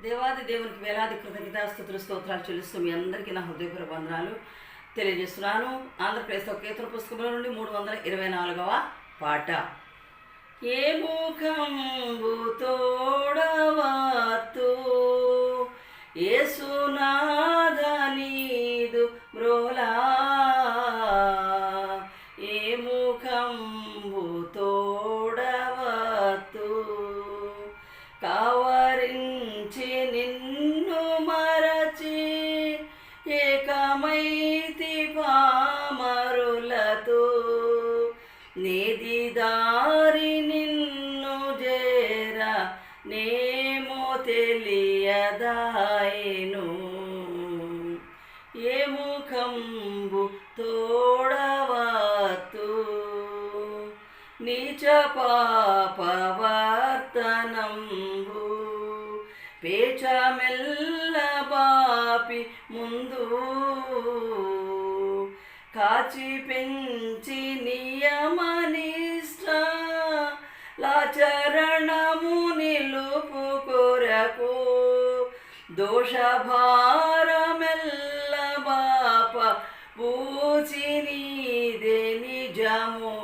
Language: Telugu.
దేవాది దేవునికి వేలాది కృతజ్ఞతాస్తుతులు స్తోత్రాలు చెల్లిస్తూ మీ అందరికీ నా హృదయపూర్వక వందనాలు తెలియజేస్తున్నాను. ఆంధ్రప్రదేశ్లో కీర్తన పుస్తకంలో నుండి 324వ పాట. ఏ ముఖంబు తోడవాతు యేసునాథ నీదు మ్రోలా, ఏ ముఖంబు తోడవాతు కావరించి నిన్ను మరచి ఏకమైతి పామరులతో నేది దారి నిన్ను జేర నేమో తెలియదాయను. ఏ ముఖంబు తోడవతు నీచ పాపవర్తనంబు పేచమెల్ల బాపి ముందు కాచి పెంచి నియమనిష్ట లాచరణము నిలుపు కొరకు దోషభారమెల్ల బాప పూచి నీదే నిజము.